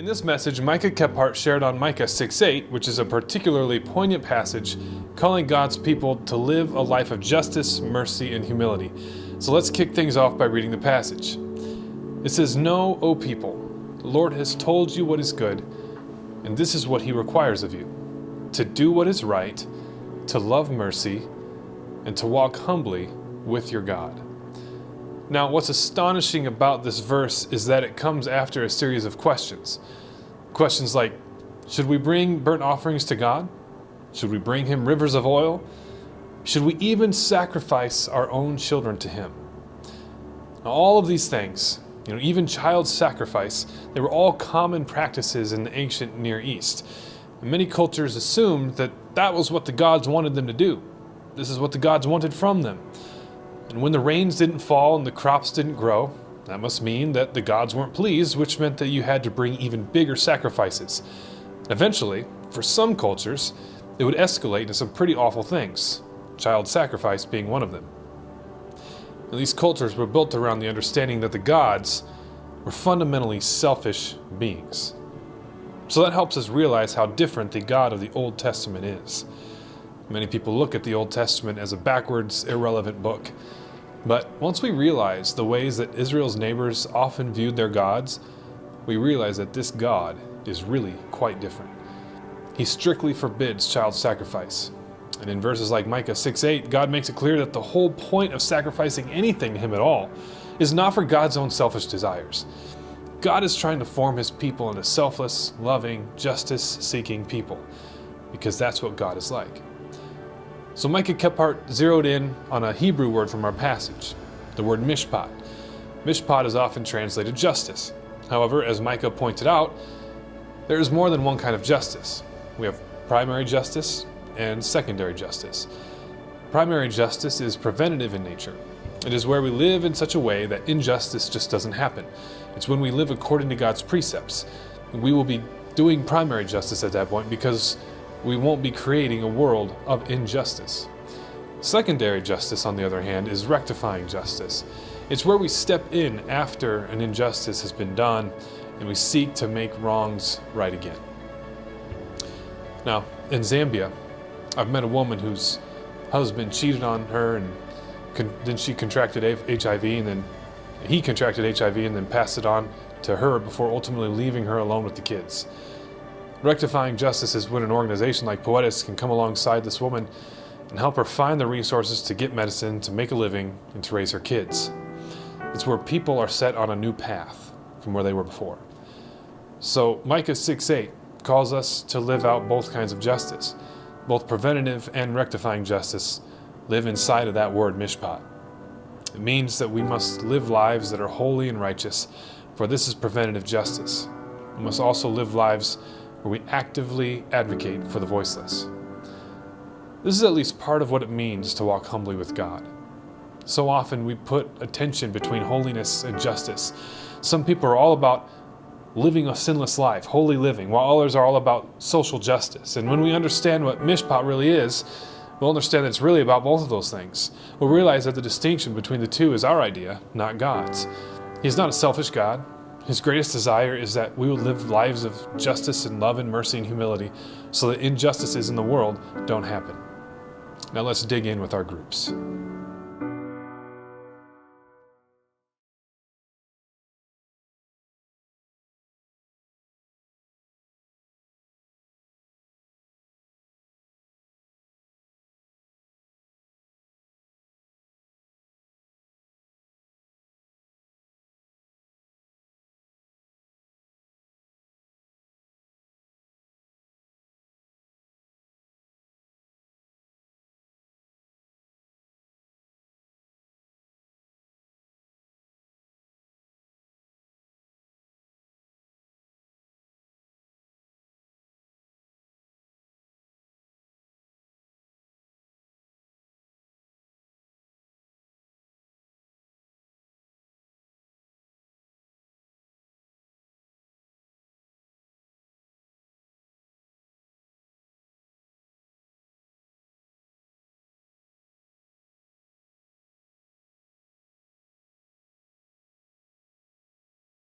In this message, Micah Kephart shared on Micah 6:8, which is a particularly poignant passage calling God's people to live a life of justice, mercy, and humility. So let's kick things off by reading the passage. It says, "Know, O people, the Lord has told you what is good, and this is what he requires of you, to do what is right, to love mercy, and to walk humbly with your God." Now, what's astonishing about this verse is that it comes after a series of questions. Questions like, should we bring burnt offerings to God? Should we bring him rivers of oil? Should we even sacrifice our own children to him? Now, all of these things, even child sacrifice, they were all common practices in the ancient Near East. And many cultures assumed that that was what the gods wanted them to do. This is what the gods wanted from them. And when the rains didn't fall and the crops didn't grow, that must mean that the gods weren't pleased, which meant that you had to bring even bigger sacrifices. Eventually, for some cultures, it would escalate into some pretty awful things, child sacrifice being one of them. And these cultures were built around the understanding that the gods were fundamentally selfish beings. So that helps us realize how different the God of the Old Testament is. Many people look at the Old Testament as a backwards, irrelevant book. But once we realize the ways that Israel's neighbors often viewed their gods, we realize that this God is really quite different. He strictly forbids child sacrifice. And in verses like Micah 6:8, God makes it clear that the whole point of sacrificing anything to him at all is not for God's own selfish desires. God is trying to form his people into selfless, loving, justice-seeking people, because that's what God is like. So Micah Kephart zeroed in on a Hebrew word from our passage, the word mishpot. Mishpot is often translated justice. However, as Micah pointed out, there is more than one kind of justice. We have primary justice and secondary justice. Primary justice is preventative in nature. It is where we live in such a way that injustice just doesn't happen. It's when we live according to God's precepts. We will be doing primary justice at that point because we won't be creating a world of injustice. Secondary justice, on the other hand, is rectifying justice. It's where we step in after an injustice has been done and we seek to make wrongs right again. Now, in Zambia, I've met a woman whose husband cheated on her and then she contracted HIV and then he contracted HIV and then passed it on to her before ultimately leaving her alone with the kids. Rectifying justice is when an organization like Poetis can come alongside this woman and help her find the resources to get medicine, to make a living, and to raise her kids. It's where people are set on a new path from where they were before. So Micah 6:8 calls us to live out both kinds of justice. Both preventative and rectifying justice live inside of that word mishpat. It means that we must live lives that are holy and righteous, for this is preventative justice. We must also live lives where we actively advocate for the voiceless. This is at least part of what it means to walk humbly with God. So often we put a tension between holiness and justice. Some people are all about living a sinless life, holy living, while others are all about social justice. And when we understand what mishpat really is, we'll understand that it's really about both of those things. We'll realize that the distinction between the two is our idea, not God's. He's not a selfish God. His greatest desire is that we will live lives of justice and love and mercy and humility so that injustices in the world don't happen. Now let's dig in with our groups.